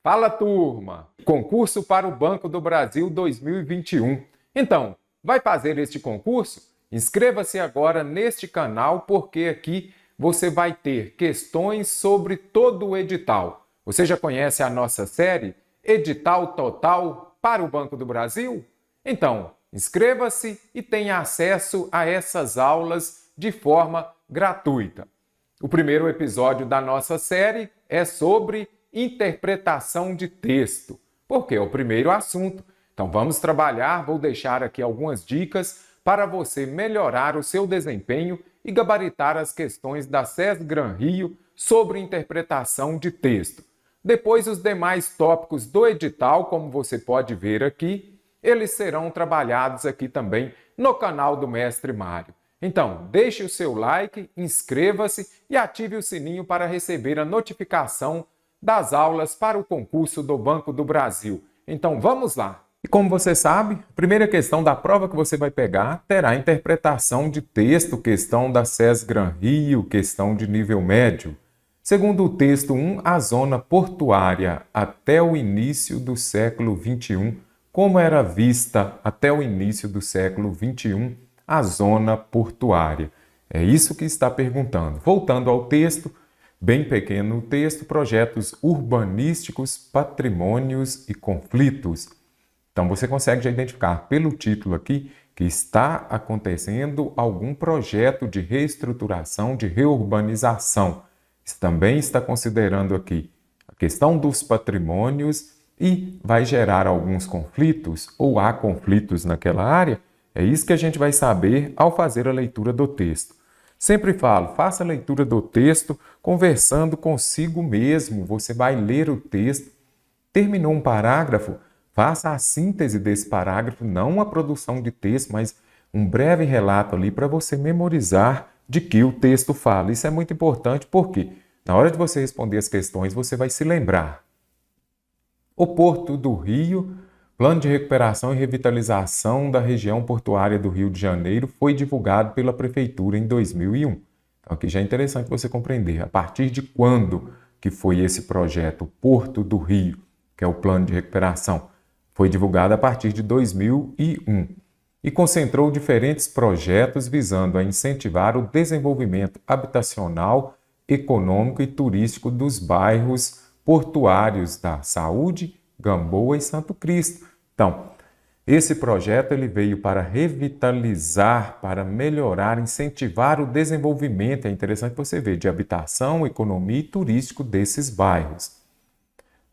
Fala, turma! Concurso para o Banco do Brasil 2021. Então, vai fazer este concurso? Inscreva-se agora neste canal porque aqui você vai ter questões sobre todo o edital. Você já conhece a nossa série Edital Total para o Banco do Brasil? Então, inscreva-se e tenha acesso a essas aulas de forma gratuita. O primeiro episódio da nossa série é sobre interpretação de texto, porque é o primeiro assunto. Então vamos trabalhar, vou deixar aqui algumas dicas para você melhorar o seu desempenho e gabaritar as questões da SESGRAN Rio sobre interpretação de texto. Depois os demais tópicos do edital, como você pode ver aqui, eles serão trabalhados aqui também no canal do Mestre Mário. Então, deixe o seu like, inscreva-se e ative o sininho para receber a notificação das aulas para o concurso do Banco do Brasil. Então, vamos lá! E como você sabe, a primeira questão da prova que você vai pegar terá interpretação de texto, questão da SESGRAN Rio, questão de nível médio. Segundo o texto 1, a zona portuária até o início do século XXI, como era vista até o início do século XXI, a zona portuária. É isso que está perguntando. Voltando ao texto, bem pequeno o texto, projetos urbanísticos, patrimônios e conflitos. Então você consegue já identificar pelo título aqui que está acontecendo algum projeto de reestruturação, de reurbanização. Isso também está considerando aqui a questão dos patrimônios e vai gerar alguns conflitos ou há conflitos naquela área. É isso que a gente vai saber ao fazer a leitura do texto. Sempre falo, faça a leitura do texto conversando consigo mesmo. Você vai ler o texto, terminou um parágrafo, faça a síntese desse parágrafo, não a produção de texto, mas um breve relato ali para você memorizar de que o texto fala. Isso é muito importante porque na hora de você responder as questões, você vai se lembrar. O Porto do Rio, Plano de Recuperação e Revitalização da Região Portuária do Rio de Janeiro foi divulgado pela Prefeitura em 2001. Então aqui já é interessante você compreender a partir de quando que foi esse projeto Porto do Rio, que é o Plano de Recuperação. Foi divulgado a partir de 2001 e concentrou diferentes projetos visando a incentivar o desenvolvimento habitacional, econômico e turístico dos bairros portuários da Saúde, Gamboa e Santo Cristo. Então, esse projeto ele veio para revitalizar, para melhorar, incentivar o desenvolvimento, é interessante você ver, de habitação, economia e turístico desses bairros.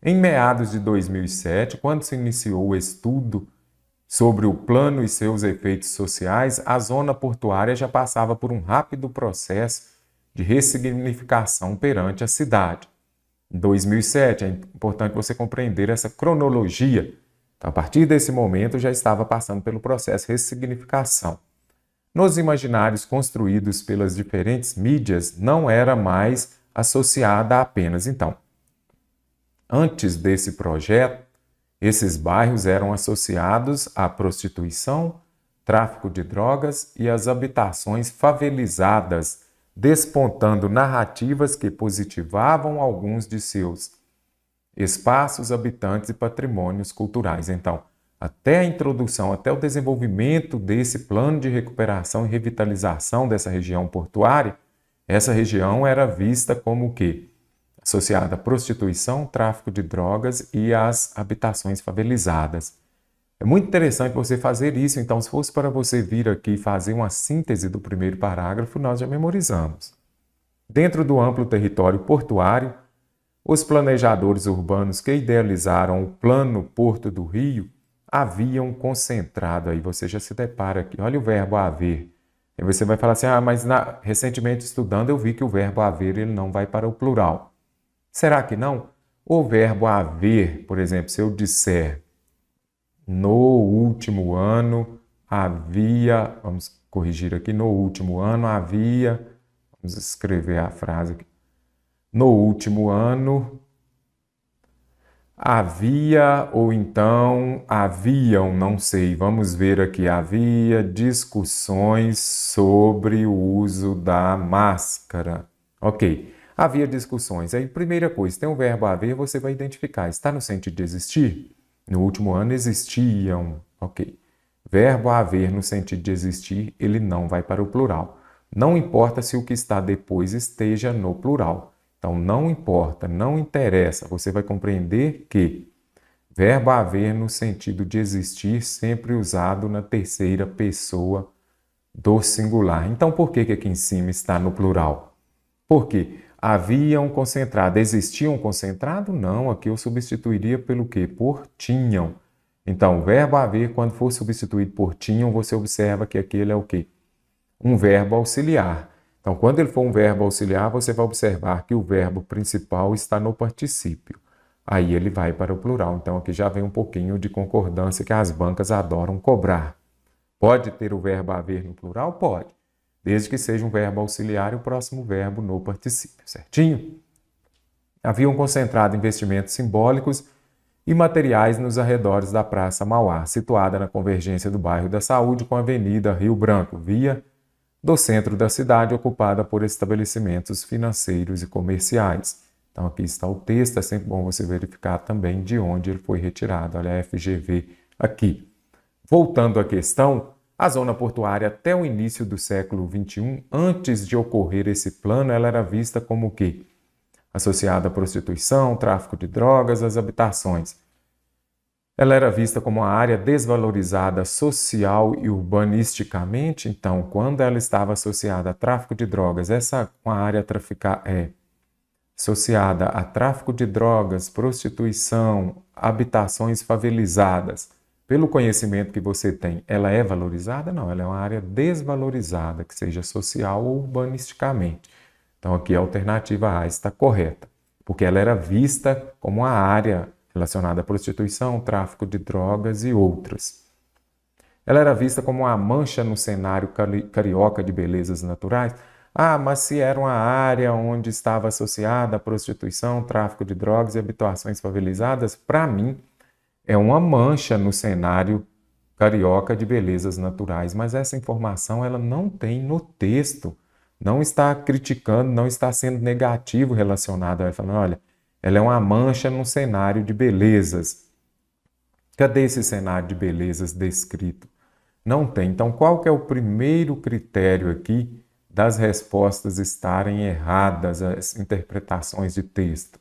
Em meados de 2007, quando se iniciou o estudo sobre o plano e seus efeitos sociais, a zona portuária já passava por um rápido processo de ressignificação perante a cidade. Em 2007, é importante você compreender essa cronologia. Então, a partir desse momento, já estava passando pelo processo de ressignificação. Nos imaginários construídos pelas diferentes mídias, não era mais associada a apenas. Então, antes desse projeto, esses bairros eram associados à prostituição, tráfico de drogas e às habitações favelizadas, despontando narrativas que positivavam alguns de seus espaços, habitantes e patrimônios culturais. Então, até a introdução, até o desenvolvimento desse plano de recuperação e revitalização dessa região portuária, essa região era vista como o quê? Associada à prostituição, tráfico de drogas e às habitações favelizadas. É muito interessante você fazer isso, então se fosse para você vir aqui fazer uma síntese do primeiro parágrafo, nós já memorizamos. Dentro do amplo território portuário, os planejadores urbanos que idealizaram o Plano Porto do Rio haviam concentrado, aí você já se depara aqui, olha o verbo haver. Aí você vai falar assim, mas recentemente estudando eu vi que o verbo haver ele não vai para o plural. Será que não? O verbo haver, por exemplo, se eu disser no último ano havia, vamos corrigir aqui, no último ano havia, vamos escrever a frase aqui. No último ano havia, ou então haviam, não sei, vamos ver aqui, havia discussões sobre o uso da máscara. Ok, Havia discussões. Aí, primeira coisa, tem o verbo haver, você vai identificar. Está no sentido de existir? No último ano existiam. Ok. Verbo haver no sentido de existir, ele não vai para o plural. Não importa se o que está depois esteja no plural. Então, não importa, não interessa. Você vai compreender que verbo haver no sentido de existir, sempre usado na terceira pessoa do singular. Então, por que aqui em cima está no plural? Porque havia um concentrado. Existia um concentrado? Não, aqui eu substituiria pelo quê? Por tinham. Então, o verbo haver, quando for substituído por tinham, você observa que aquele é o quê? Um verbo auxiliar. Então, quando ele for um verbo auxiliar, você vai observar que o verbo principal está no particípio. Aí ele vai para o plural. Então, aqui já vem um pouquinho de concordância que as bancas adoram cobrar. Pode ter o verbo haver no plural? Pode. Desde que seja um verbo auxiliar e o próximo verbo no particípio, certinho? Haviam concentrado investimentos simbólicos e materiais nos arredores da Praça Mauá, situada na convergência do bairro da Saúde com a Avenida Rio Branco, via do centro da cidade, ocupada por estabelecimentos financeiros e comerciais. Então, aqui está o texto, é sempre bom você verificar também de onde ele foi retirado. Olha a FGV aqui. Voltando à questão, a zona portuária até o início do século XXI, antes de ocorrer esse plano, ela era vista como o quê? Associada à prostituição, tráfico de drogas, às habitações. Ela era vista como uma área desvalorizada social e urbanisticamente. Então, quando ela estava associada a tráfico de drogas, uma área associada a tráfico de drogas, prostituição, habitações favelizadas, pelo conhecimento que você tem, ela é valorizada? Não, ela é uma área desvalorizada, que seja social ou urbanisticamente. Então, aqui a alternativa A está correta, porque ela era vista como uma área relacionada à prostituição, tráfico de drogas e outras. Ela era vista como uma mancha no cenário carioca de belezas naturais. Ah, mas se era uma área onde estava associada a prostituição, tráfico de drogas e habitações favelizadas, para mim, é uma mancha no cenário carioca de belezas naturais, mas essa informação ela não tem no texto, não está criticando, não está sendo negativo relacionado, ela falando, olha, ela é uma mancha no cenário de belezas. Cadê esse cenário de belezas descrito? Não tem. Então, qual que é o primeiro critério aqui das respostas estarem erradas, as interpretações de texto?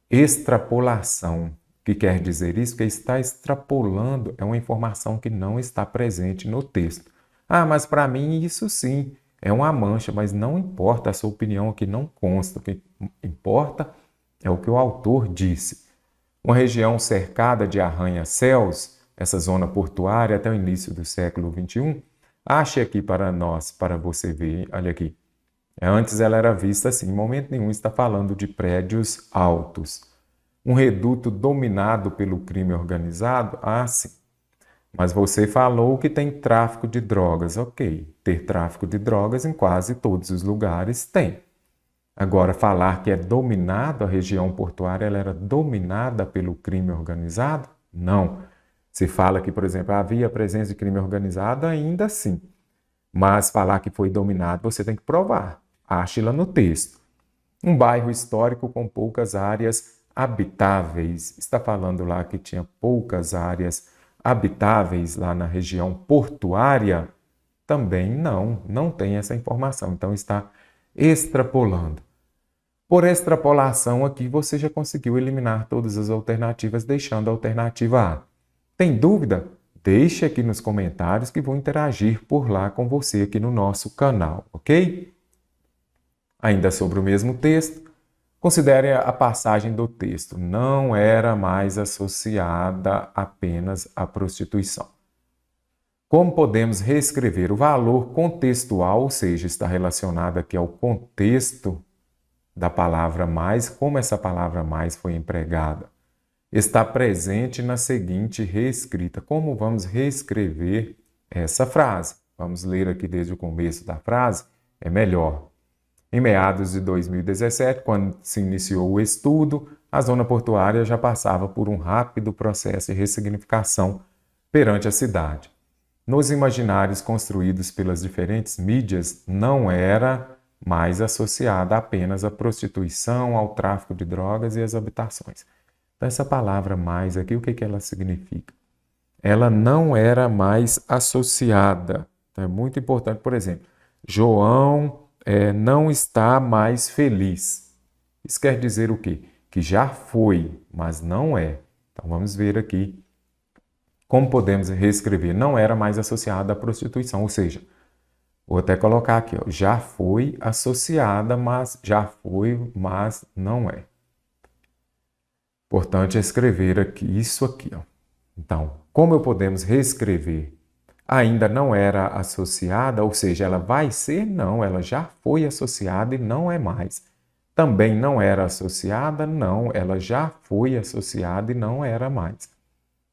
Extrapolação. O que quer dizer isso? Que está extrapolando é uma informação que não está presente no texto. Ah, mas para mim isso sim é uma mancha, mas não importa, a sua opinião aqui não consta. O que importa é o que o autor disse. Uma região cercada de arranha-céus, essa zona portuária até o início do século XXI, ache aqui para nós, para você ver, olha aqui. Antes ela era vista assim, em momento nenhum está falando de prédios altos. Um reduto dominado pelo crime organizado? Ah, sim. Mas você falou que tem tráfico de drogas. Ok, ter tráfico de drogas em quase todos os lugares tem. Agora, falar que é dominado, a região portuária ela era dominada pelo crime organizado? Não. Se fala que, por exemplo, havia presença de crime organizado, ainda sim. Mas falar que foi dominado, você tem que provar. Ache lá no texto. Um bairro histórico com poucas áreas habitáveis. Está falando lá que tinha poucas áreas habitáveis lá na região portuária? Também não tem essa informação. Então está extrapolando. Por extrapolação aqui você já conseguiu eliminar todas as alternativas, deixando a alternativa A. Tem dúvida? Deixe aqui nos comentários que vou interagir por lá com você aqui no nosso canal, ok? Ainda sobre o mesmo texto, considere a passagem do texto. Não era mais associada apenas à prostituição. Como podemos reescrever o valor contextual, ou seja, está relacionado aqui ao contexto da palavra mais, como essa palavra mais foi empregada? Está presente na seguinte reescrita. Como vamos reescrever essa frase? Vamos ler aqui desde o começo da frase, é melhor. Em meados de 2017, quando se iniciou o estudo, a zona portuária já passava por um rápido processo de ressignificação perante a cidade. Nos imaginários construídos pelas diferentes mídias, não era mais associada apenas à prostituição, ao tráfico de drogas e às habitações. Então, essa palavra mais aqui, o que ela significa? Ela não era mais associada. Então, é muito importante, por exemplo, João não está mais feliz. Isso quer dizer o quê? Que já foi, mas não é. Então, vamos ver aqui como podemos reescrever. Não era mais associada à prostituição, ou seja, vou até colocar aqui, ó, já foi associada, mas já foi, mas não é. Importante escrever aqui, isso aqui, ó. Então, como podemos reescrever? Ainda não era associada, ou seja, ela vai ser? Não, ela já foi associada e não é mais. Também não era associada? Não, ela já foi associada e não era mais.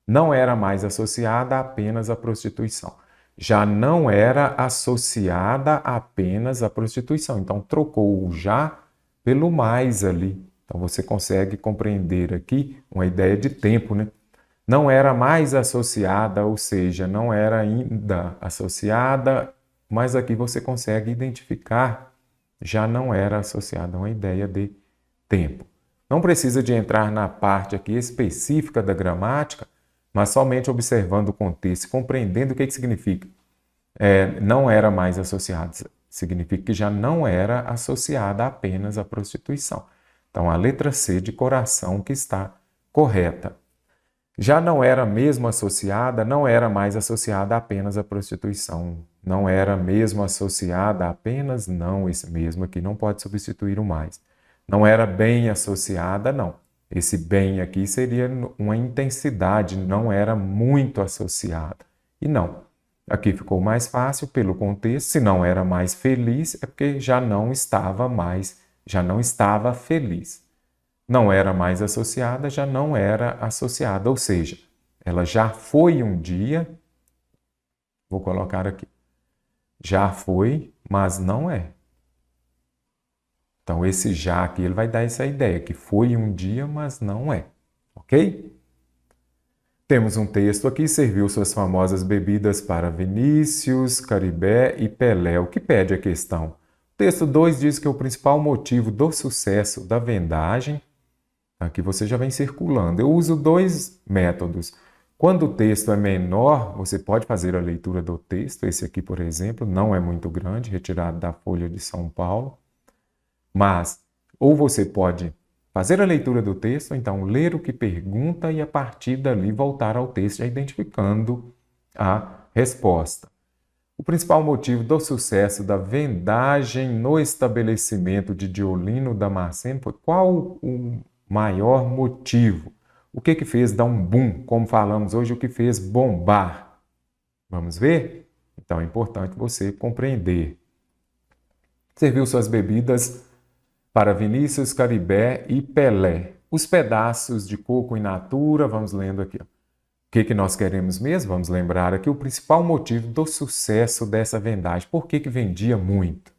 Não era mais associada apenas à prostituição. Já não era associada apenas à prostituição. Então, trocou o já pelo mais ali. Então, você consegue compreender aqui uma ideia de tempo, né? Não era mais associada, ou seja, não era ainda associada, mas aqui você consegue identificar, já não era associada a uma ideia de tempo. Não precisa de entrar na parte aqui específica da gramática, mas somente observando o contexto, compreendendo o que significa. Não era mais associada, significa que já não era associada apenas à prostituição. Então, a letra C de coração que está correta. Já não era mesmo associada, não era mais associada apenas à prostituição. Não era mesmo associada apenas, não, esse mesmo aqui não pode substituir o mais. Não era bem associada, não. Esse bem aqui seria uma intensidade, não era muito associada. E não. Aqui ficou mais fácil pelo contexto. Se não era mais feliz, é porque já não estava feliz. Não era mais associada, já não era associada. Ou seja, ela já foi um dia, vou colocar aqui, já foi, mas não é. Então, esse já aqui, ele vai dar essa ideia, que foi um dia, mas não é. Ok? Temos um texto aqui, serviu suas famosas bebidas para Vinícius, Caribé e Pelé. O que pede a questão? O texto 2 diz que o principal motivo do sucesso da vendagem, aqui você já vem circulando. Eu uso dois métodos. Quando o texto é menor, você pode fazer a leitura do texto. Esse aqui, por exemplo, não é muito grande, retirado da Folha de São Paulo. Mas, ou você pode fazer a leitura do texto, então ler o que pergunta e a partir dali voltar ao texto, já identificando a resposta. O principal motivo do sucesso da vendagem no estabelecimento de Diolino Damasceno foi qual o maior motivo? O que fez dar um boom, como falamos hoje, o que fez bombar? Vamos ver? Então é importante você compreender. Serviu suas bebidas para Vinícius, Caribé e Pelé. Os pedaços de coco in natura, vamos lendo aqui. O que nós queremos mesmo? Vamos lembrar aqui o principal motivo do sucesso dessa vendagem. Por que vendia muito?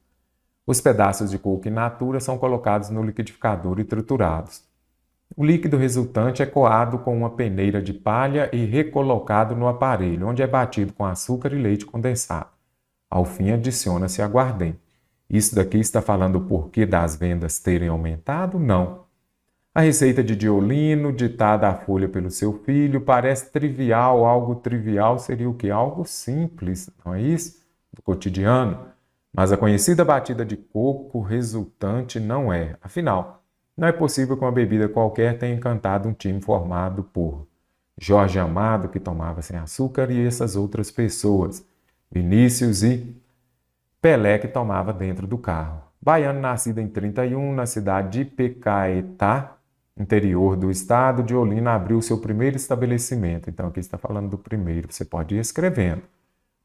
Os pedaços de coco in natura são colocados no liquidificador e triturados. O líquido resultante é coado com uma peneira de palha e recolocado no aparelho, onde é batido com açúcar e leite condensado. Ao fim, adiciona-se aguardente. Isso daqui está falando o porquê das vendas terem aumentado? Não. A receita de Diolino, ditada à folha pelo seu filho, parece trivial. Algo trivial seria o quê? Algo simples, não é isso? Do cotidiano. Mas a conhecida batida de coco resultante não é. Afinal, não é possível que uma bebida qualquer tenha encantado um time formado por Jorge Amado, que tomava sem açúcar, e essas outras pessoas, Vinícius e Pelé, que tomava dentro do carro. Baiano, nascido em 31, na cidade de Pecaetá, interior do estado, Diolino abriu seu primeiro estabelecimento. Então, aqui está falando do primeiro, você pode ir escrevendo.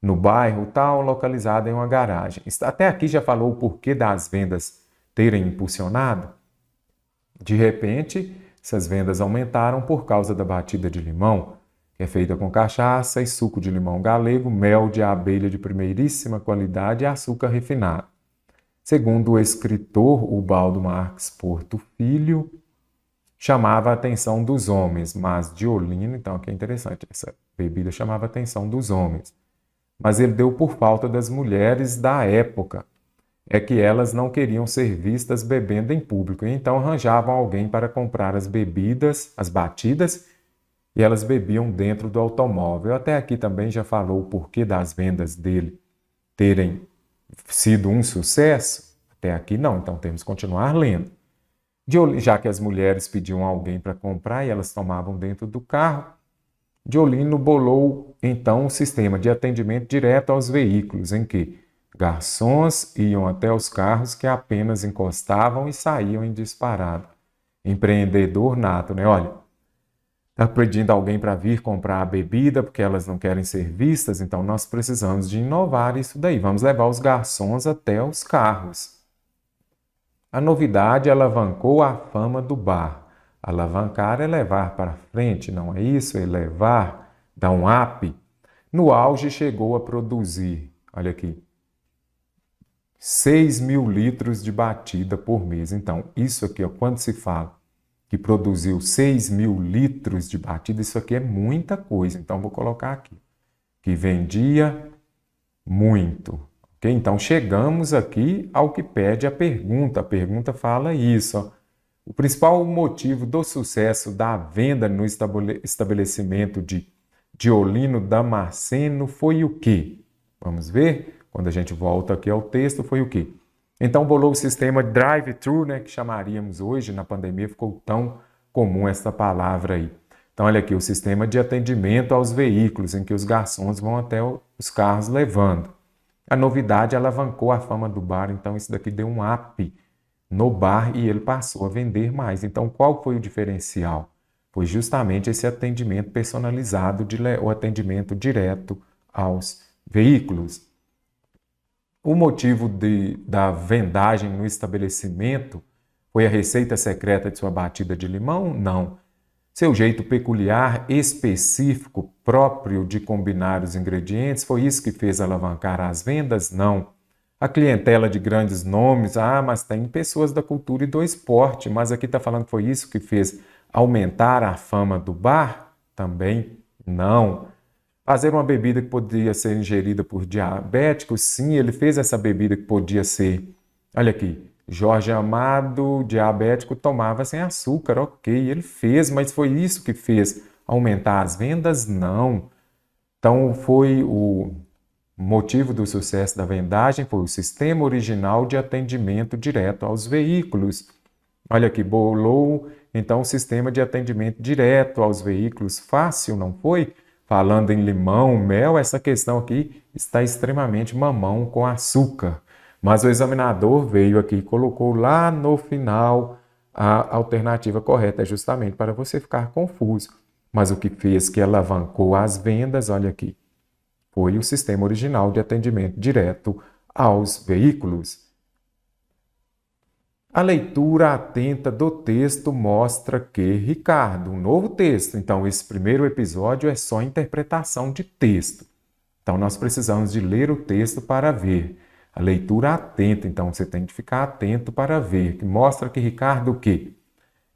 No bairro tal, localizado em uma garagem. Até aqui já falou o porquê das vendas terem impulsionado? De repente, essas vendas aumentaram por causa da batida de limão, que é feita com cachaça e suco de limão galego, mel de abelha de primeiríssima qualidade e açúcar refinado. Segundo o escritor Ubaldo Marques Porto Filho, chamava a atenção dos homens, mas Diolino, então aqui é interessante, essa bebida chamava a atenção dos homens, mas ele deu por falta das mulheres da época. é que elas não queriam ser vistas bebendo em público, então arranjavam alguém para comprar as bebidas, as batidas, e elas bebiam dentro do automóvel. Até aqui também já falou o porquê das vendas dele terem sido um sucesso. Até aqui não, então temos que continuar lendo. Já que as mulheres pediam alguém para comprar e elas tomavam dentro do carro, Diolino bolou então um sistema de atendimento direto aos veículos, em que garçons iam até os carros que apenas encostavam e saíam em disparada. Empreendedor nato, né? Olha, está pedindo alguém para vir comprar a bebida porque elas não querem ser vistas, então nós precisamos de inovar isso daí. Vamos levar os garçons até os carros. A novidade alavancou a fama do bar. Alavancar é levar para frente, não é isso? É levar, dar um up. No auge chegou a produzir, olha aqui, 6.000 litros de batida por mês. Então, isso aqui, ó, quando se fala que produziu 6.000 litros de batida, isso aqui é muita coisa. Então, vou colocar aqui, que vendia muito. Okay? Então, chegamos aqui ao que pede a pergunta. A pergunta fala isso, ó. O principal motivo do sucesso da venda no estabelecimento de Diolino Damasceno foi o quê? Vamos ver? Quando a gente volta aqui ao texto, foi o quê? Então, bolou o sistema drive-thru, né, que chamaríamos hoje, na pandemia ficou tão comum essa palavra aí. Então, olha aqui, o sistema de atendimento aos veículos, em que os garçons vão até os carros levando. A novidade alavancou a fama do bar, então isso daqui deu um up no bar e ele passou a vender mais. Então, qual foi o diferencial? Foi justamente esse atendimento personalizado, o atendimento direto aos veículos. O motivo da vendagem no estabelecimento foi a receita secreta de sua batida de limão? Não. Seu jeito peculiar, específico, próprio de combinar os ingredientes, foi isso que fez alavancar as vendas? Não. A clientela de grandes nomes, mas tem pessoas da cultura e do esporte, mas aqui está falando que foi isso que fez aumentar a fama do bar? Também não. Fazer uma bebida que podia ser ingerida por diabéticos? Sim, ele fez essa bebida que podia ser. Olha aqui, Jorge Amado, diabético, tomava sem açúcar, ok, ele fez, mas foi isso que fez aumentar as vendas? Não. Então, foi o motivo do sucesso da vendagem foi o sistema original de atendimento direto aos veículos. Olha aqui, bolou então o sistema de atendimento direto aos veículos. Fácil, não foi? Falando em limão, mel, essa questão aqui está extremamente mamão com açúcar. Mas o examinador veio aqui e colocou lá no final a alternativa correta, justamente para você ficar confuso. Mas o que fez que alavancou as vendas, olha aqui, foi o sistema original de atendimento direto aos veículos. A leitura atenta do texto mostra que, Ricardo, um novo texto. Então, esse primeiro episódio é só interpretação de texto. Então, nós precisamos de ler o texto para ver. A leitura atenta, então você tem que ficar atento para ver. Que mostra que, Ricardo, o quê?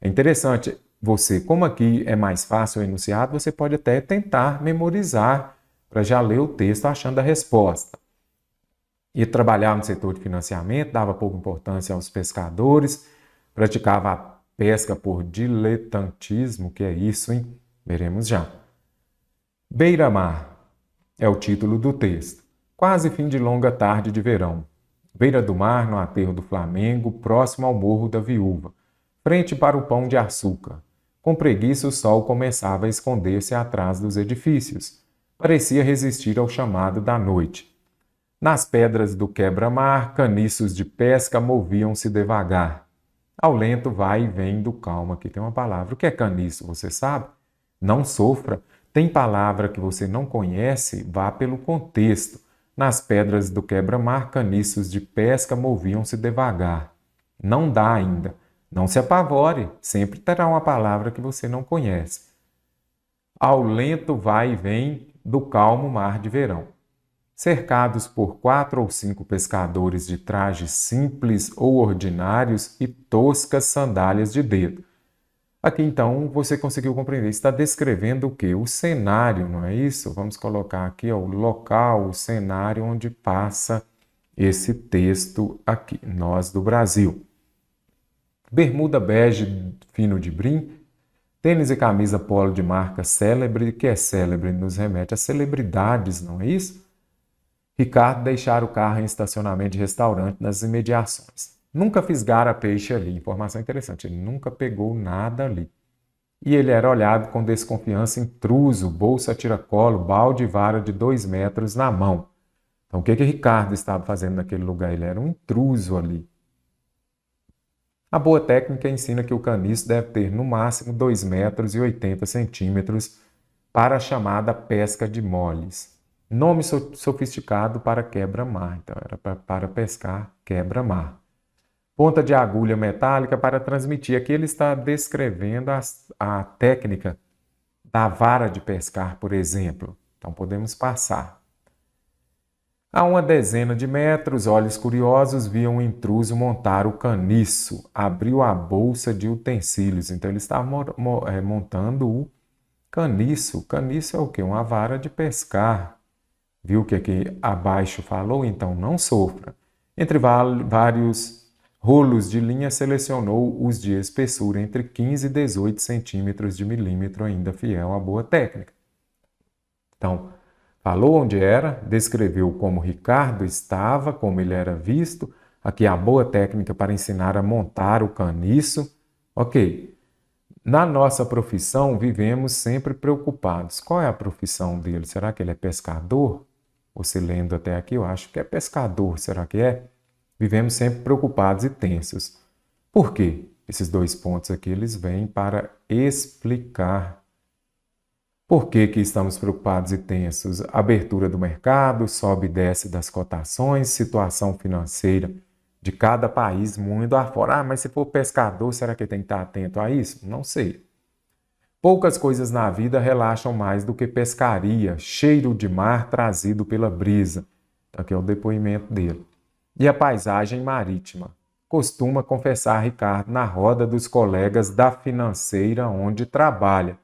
É interessante, você, como aqui é mais fácil o enunciado, você pode até tentar memorizar para já ler o texto achando a resposta. Ia trabalhar no setor de financiamento, dava pouca importância aos pescadores, praticava a pesca por diletantismo, que é isso, hein? Veremos já. Beira-mar é o título do texto. Quase fim de longa tarde de verão. Beira do mar, no aterro do Flamengo, próximo ao Morro da Viúva, frente para o Pão de Açúcar. Com preguiça, o sol começava a esconder-se atrás dos edifícios. Parecia resistir ao chamado da noite. Nas pedras do quebra-mar, caniços de pesca moviam-se devagar. Ao lento vai e vem do calmo. Aqui tem uma palavra. O que é caniço, você sabe? Não sofra. Tem palavra que você não conhece? Vá pelo contexto. Nas pedras do quebra-mar, caniços de pesca moviam-se devagar. Não dá ainda. Não se apavore. Sempre terá uma palavra que você não conhece. Ao lento vai e vem do calmo mar de verão. Cercados por 4 ou 5 pescadores de trajes simples ou ordinários e toscas sandálias de dedo. Aqui, então, você conseguiu compreender. Está descrevendo o quê? O cenário, não é isso? Vamos colocar aqui ó, o local, o cenário onde passa esse texto aqui, nós do Brasil. Bermuda bege fino de brim, tênis e camisa polo de marca célebre, que é célebre, nos remete a celebridades, não é isso? Ricardo deixar o carro em estacionamento de restaurante nas imediações. Nunca fisgara peixe ali. Informação interessante, ele nunca pegou nada ali. E ele era olhado com desconfiança, intruso, bolsa tiracolo, balde e vara de 2 metros na mão. Então o que Ricardo estava fazendo naquele lugar? Ele era um intruso ali. A boa técnica ensina que o caniço deve ter no máximo 2 metros e 80 centímetros para a chamada pesca de moles. Nome sofisticado para quebra-mar. Então, era para pescar quebra-mar. Ponta de agulha metálica para transmitir. Aqui ele está descrevendo a técnica da vara de pescar, por exemplo. Então, podemos passar. A uma dezena de metros, olhos curiosos viam o intruso montar o caniço. Abriu a bolsa de utensílios. Então, ele estava montando o caniço. O caniço é o quê? Uma vara de pescar. Viu o que aqui abaixo falou? Então não sofra. Entre vários rolos de linha, selecionou os de espessura entre 15 e 18 centímetros de milímetro, ainda fiel à boa técnica. Então, falou onde era, descreveu como Ricardo estava, como ele era visto. Aqui a boa técnica para ensinar a montar o caniço. Ok. Na nossa profissão, vivemos sempre preocupados. Qual é a profissão dele? Será que ele é pescador? Você lendo até aqui, eu acho que é pescador. Será que é? Vivemos sempre preocupados e tensos. Por quê? Esses 2 pontos aqui, eles vêm para explicar. Por que estamos preocupados e tensos? Abertura do mercado, sobe e desce das cotações, situação financeira de cada país, mundo afora. Mas se for pescador, será que tem que estar atento a isso? Não sei. Poucas coisas na vida relaxam mais do que pescaria, cheiro de mar trazido pela brisa. Aqui é o depoimento dele. E a paisagem marítima. Costuma confessar Ricardo na roda dos colegas da financeira onde trabalha.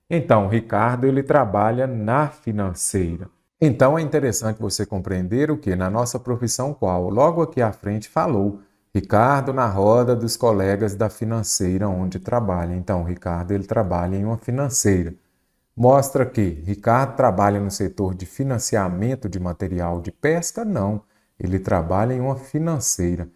Então, Ricardo, ele trabalha na financeira. Então, é interessante você compreender o que na nossa profissão qual, logo aqui à frente, falou. Ricardo na roda dos colegas da financeira onde trabalha. Então, Ricardo, ele trabalha em uma financeira. Mostra que Ricardo trabalha no setor de financiamento de material de pesca? Não, ele trabalha em uma financeira.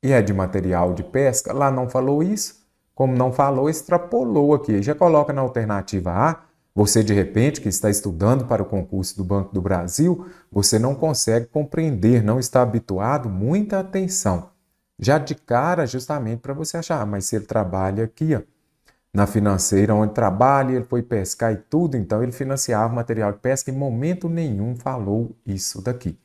E é de material de pesca? Lá não falou isso. Como não falou, extrapolou aqui. Já coloca na alternativa A. Você, de repente, que está estudando para o concurso do Banco do Brasil, você não consegue compreender, não está habituado, muita atenção. Já de cara, justamente para você achar, mas se ele trabalha aqui, ó, na financeira onde trabalha, ele foi pescar e tudo, então ele financiava material de pesca, em momento nenhum falou isso daqui.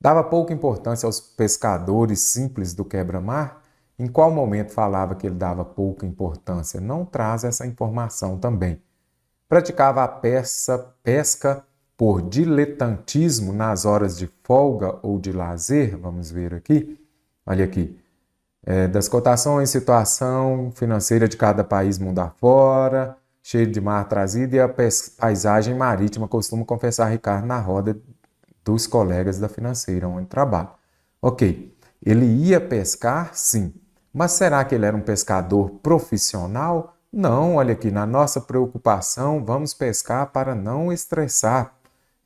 Dava pouca importância aos pescadores simples do quebra-mar? Em qual momento falava que ele dava pouca importância? Não traz essa informação também. Praticava a pesca por diletantismo nas horas de folga ou de lazer. Vamos ver aqui. Olha aqui. Das cotações, situação financeira de cada país mundo afora, cheiro de mar trazido e a paisagem marítima, costuma confessar Ricardo na roda dos colegas da financeira onde trabalha. Ok, ele ia pescar? Sim. Mas será que ele era um pescador profissional? Não, olha aqui, na nossa preocupação, vamos pescar para não estressar.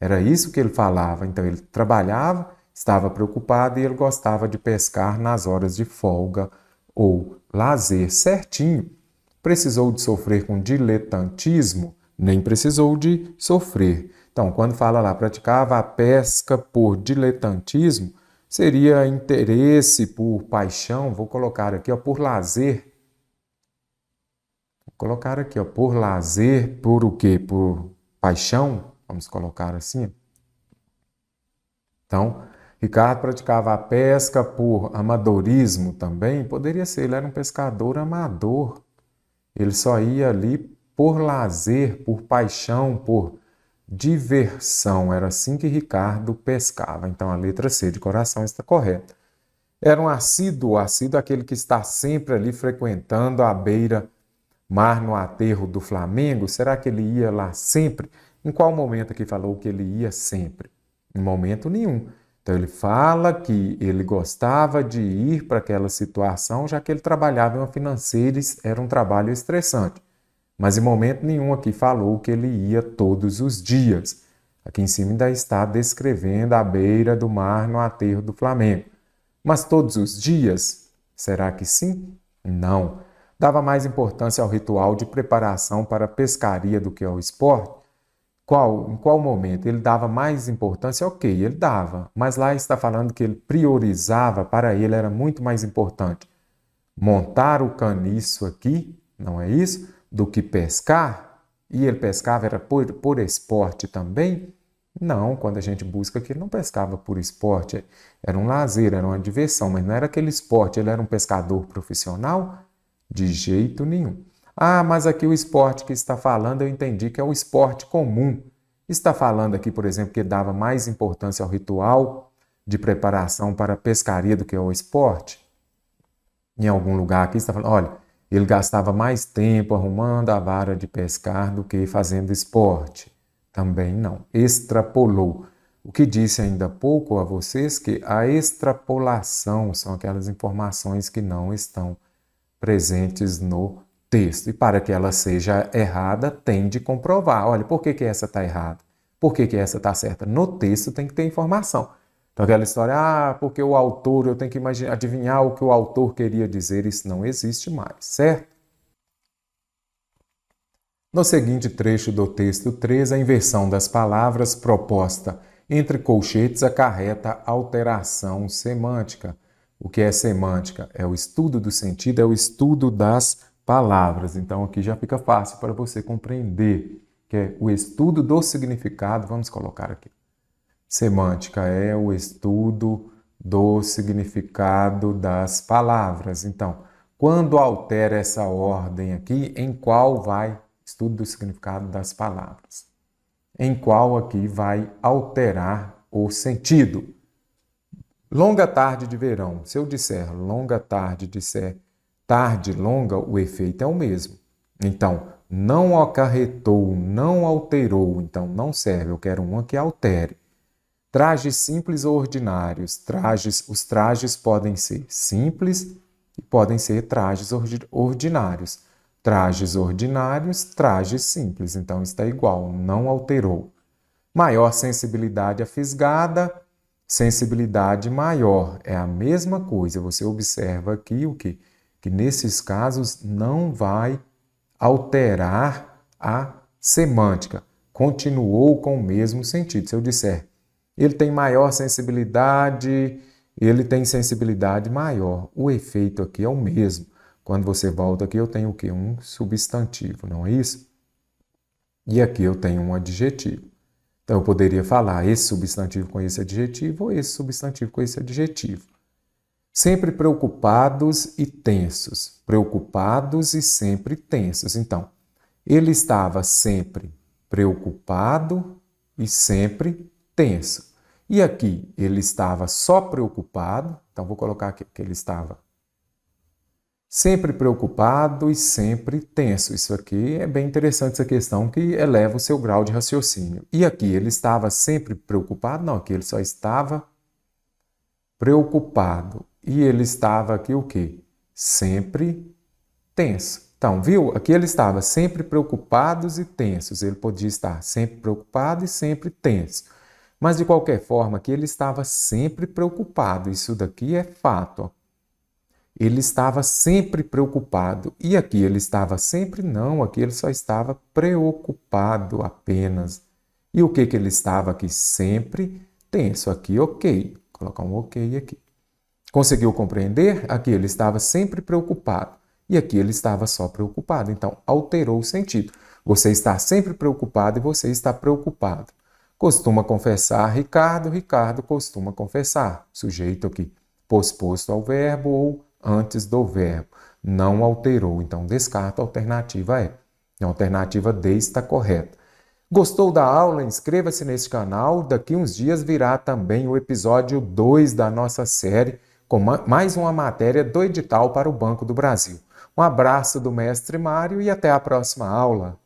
Era isso que ele falava. Então, ele trabalhava, estava preocupado e ele gostava de pescar nas horas de folga ou lazer. Certinho. Precisou de sofrer com diletantismo? Nem precisou de sofrer. Então, quando fala lá, praticava a pesca por diletantismo, seria interesse por paixão, vou colocar aqui, ó, por lazer. Colocar aqui, ó, por lazer, por o quê? Por paixão, vamos colocar assim. Então, Ricardo praticava a pesca por amadorismo também, poderia ser, ele era um pescador amador. Ele só ia ali por lazer, por paixão, por diversão. Era assim que Ricardo pescava. Então, a letra C de coração está correta. Era um assíduo aquele que está sempre ali frequentando a beira-mar no aterro do Flamengo. Será que ele ia lá sempre? Em qual momento aqui falou que ele ia sempre? Em momento nenhum. Então ele fala que ele gostava de ir para aquela situação, já que ele trabalhava em uma financeira, era um trabalho estressante. Mas em momento nenhum aqui falou que ele ia todos os dias. Aqui em cima ainda está descrevendo a beira do mar no aterro do Flamengo. Mas todos os dias? Será que sim? Não. Dava mais importância ao ritual de preparação para a pescaria do que ao esporte? Em qual momento? Ele dava mais importância? Ok, ele dava. Mas lá está falando que ele priorizava, para ele era muito mais importante montar o caniço aqui, não é isso? Do que pescar? E ele pescava era por esporte também? Não, quando a gente busca aqui, ele não pescava por esporte. Era um lazer, era uma diversão, mas não era aquele esporte. Ele era um pescador profissional? De jeito nenhum. Ah, mas aqui o esporte que está falando, eu entendi que é o esporte comum. Está falando aqui, por exemplo, que dava mais importância ao ritual de preparação para a pescaria do que ao esporte? Em algum lugar aqui está falando, olha, ele gastava mais tempo arrumando a vara de pescar do que fazendo esporte. Também não. Extrapolou. O que disse ainda há pouco a vocês que a extrapolação são aquelas informações que não estão presentes no texto. E para que ela seja errada, tem de comprovar. Olha, por que essa está errada? Por que essa está certa? No texto tem que ter informação. Então aquela história, porque o autor, eu tenho que adivinhar o que o autor queria dizer, isso não existe mais, certo? No seguinte trecho do texto 3, a inversão das palavras proposta entre colchetes acarreta alteração semântica. O que é semântica? É o estudo do sentido, é o estudo das palavras. Então aqui já fica fácil para você compreender, que é o estudo do significado, vamos colocar aqui. Semântica é o estudo do significado das palavras. Então, quando altera essa ordem aqui, em qual vai estudo do significado das palavras? Em qual aqui vai alterar o sentido? Longa tarde de verão. Se eu disser longa tarde, disser tarde longa, o efeito é o mesmo. Então, não acarretou, não alterou, então não serve. Eu quero uma que altere. Trajes simples ou ordinários. Os trajes podem ser simples e podem ser trajes ordinários. Trajes ordinários, trajes simples. Então está igual, não alterou. Maior sensibilidade à fisgada, sensibilidade maior. É a mesma coisa. Você observa aqui o quê? Que nesses casos não vai alterar a semântica. Continuou com o mesmo sentido. Se eu disser ele tem maior sensibilidade, ele tem sensibilidade maior. O efeito aqui é o mesmo. Quando você volta aqui, eu tenho o quê? Um substantivo, não é isso? E aqui eu tenho um adjetivo. Então, eu poderia falar esse substantivo com esse adjetivo ou esse substantivo com esse adjetivo. Sempre preocupados e tensos. Preocupados e sempre tensos. Então, ele estava sempre preocupado e sempre tenso. E aqui, ele estava só preocupado. Então, vou colocar aqui que ele estava sempre preocupado e sempre tenso. Isso aqui é bem interessante, essa questão que eleva o seu grau de raciocínio. E aqui, ele estava sempre preocupado? Não, aqui ele só estava preocupado. E ele estava aqui o quê? Sempre tenso. Então, viu? Aqui ele estava sempre preocupados e tensos. Ele podia estar sempre preocupado e sempre tenso. Mas, de qualquer forma, aqui ele estava sempre preocupado. Isso daqui é fato. Ó. Ele estava sempre preocupado. E aqui ele estava sempre? Não, aqui ele só estava preocupado apenas. E o que ele estava aqui? Sempre tenso. Aqui, ok. Vou colocar um ok aqui. Conseguiu compreender? Aqui ele estava sempre preocupado. E aqui ele estava só preocupado. Então, alterou o sentido. Você está sempre preocupado e você está preocupado. Costuma confessar Ricardo, Ricardo costuma confessar. Sujeito aqui posposto ao verbo ou antes do verbo. Não alterou, então descarta a alternativa E. A alternativa D está correta. Gostou da aula? Inscreva-se neste canal. Daqui uns dias virá também o episódio 2 da nossa série, com mais uma matéria do edital para o Banco do Brasil. Um abraço do mestre Mário e até a próxima aula.